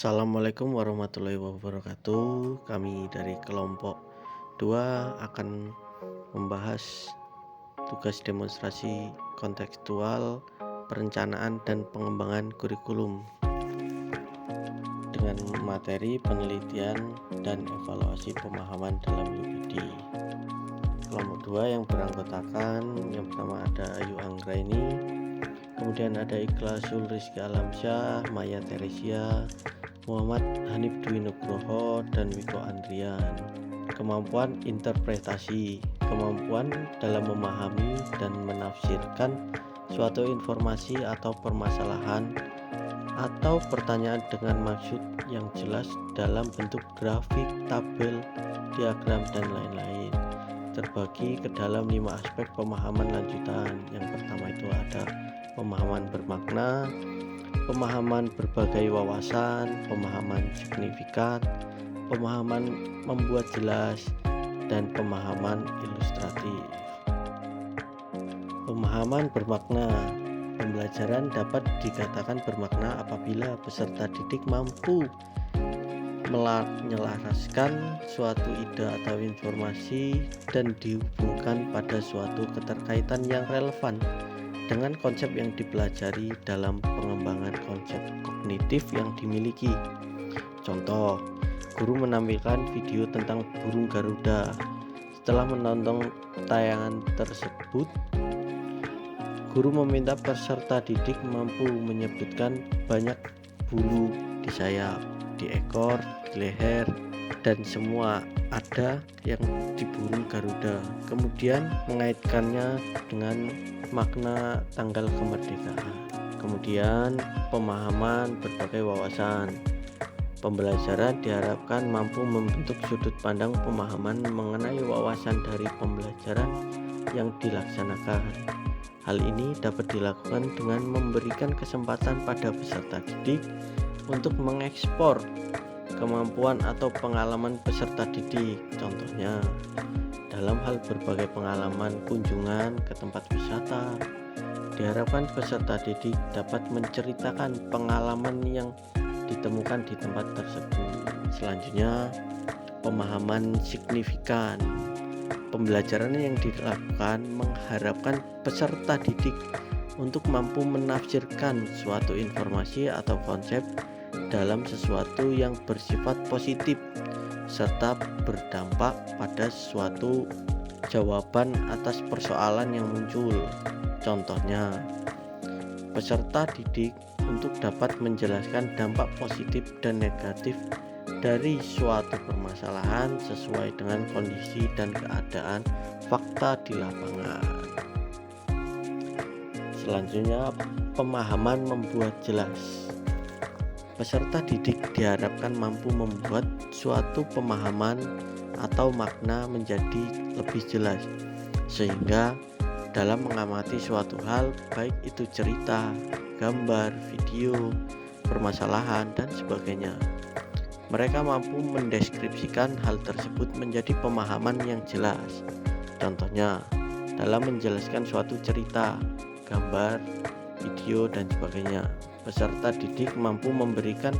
Assalamualaikum warahmatullahi wabarakatuh. Kami dari kelompok 2 akan membahas tugas demonstrasi kontekstual, perencanaan dan pengembangan kurikulum dengan materi penelitian dan evaluasi pemahaman dalam UPD. Kelompok 2 yang beranggotakan yang pertama ada Ayu Anggraini, kemudian ada Ikhlasul Rizky Alamsyah, Maya Teresia, Muhammad Hanif Dwi Nugroho, dan Wiko Andrian. Kemampuan interpretasi, kemampuan dalam memahami dan menafsirkan suatu informasi atau permasalahan atau pertanyaan dengan maksud yang jelas dalam bentuk grafik, tabel, diagram, dan lain-lain. Terbagi ke dalam 5 aspek pemahaman lanjutan. Yang pertama itu ada pemahaman bermakna, pemahaman berbagai wawasan, pemahaman signifikan, pemahaman membuat jelas, dan pemahaman ilustratif. Pemahaman bermakna. Pembelajaran dapat dikatakan bermakna apabila peserta didik mampu menyelaraskan suatu ide atau informasi dan dihubungkan pada suatu keterkaitan yang relevan dengan konsep yang dipelajari dalam pengembangan konsep kognitif yang dimiliki. Contoh, guru menampilkan video tentang burung Garuda. Setelah menonton tayangan tersebut, guru meminta peserta didik mampu menyebutkan banyak bulu di sayap, di ekor, di leher, dan semua ada yang di burung Garuda. Kemudian mengaitkannya dengan makna tanggal kemerdekaan. Kemudian pemahaman berbagai wawasan. Pembelajaran diharapkan mampu membentuk sudut pandang pemahaman mengenai wawasan dari pembelajaran yang dilaksanakan. Hal ini dapat dilakukan dengan memberikan kesempatan pada peserta didik untuk mengekspor kemampuan atau pengalaman peserta didik. Contohnya, dalam hal berbagai pengalaman kunjungan ke tempat wisata, diharapkan peserta didik dapat menceritakan pengalaman yang ditemukan di tempat tersebut. Selanjutnya, pemahaman signifikan. Pembelajaran yang dilakukan mengharapkan peserta didik untuk mampu menafsirkan suatu informasi atau konsep dalam sesuatu yang bersifat positif serta berdampak pada suatu jawaban atas persoalan yang muncul. Contohnya, peserta didik untuk dapat menjelaskan dampak positif dan negatif dari suatu permasalahan sesuai dengan kondisi dan keadaan fakta di lapangan. Selanjutnya, pemahaman membuat jelas. Peserta didik diharapkan mampu membuat suatu pemahaman atau makna menjadi lebih jelas, sehingga dalam mengamati suatu hal, baik itu cerita, gambar, video, permasalahan, dan sebagainya, mereka mampu mendeskripsikan hal tersebut menjadi pemahaman yang jelas. Contohnya, dalam menjelaskan suatu cerita, gambar, video, dan sebagainya, peserta didik mampu memberikan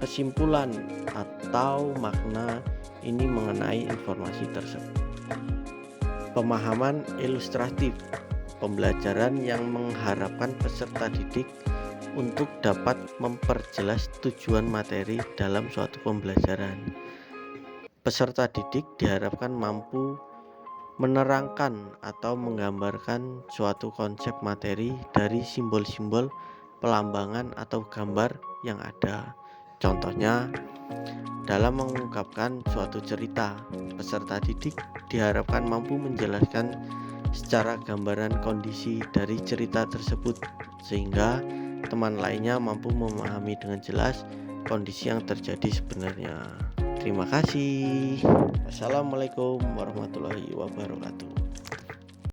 kesimpulan atau makna ini mengenai informasi tersebut. Pemahaman ilustratif. Pembelajaran yang mengharapkan peserta didik untuk dapat memperjelas tujuan materi dalam suatu pembelajaran. Peserta didik diharapkan mampu menerangkan atau menggambarkan suatu konsep materi dari simbol-simbol, pelambangan atau gambar yang ada. Contohnya, dalam mengungkapkan suatu cerita, peserta didik diharapkan mampu menjelaskan secara gambaran kondisi dari cerita tersebut, sehingga teman lainnya mampu memahami dengan jelas kondisi yang terjadi sebenarnya. Terima kasih. Wassalamualaikum warahmatullahi wabarakatuh.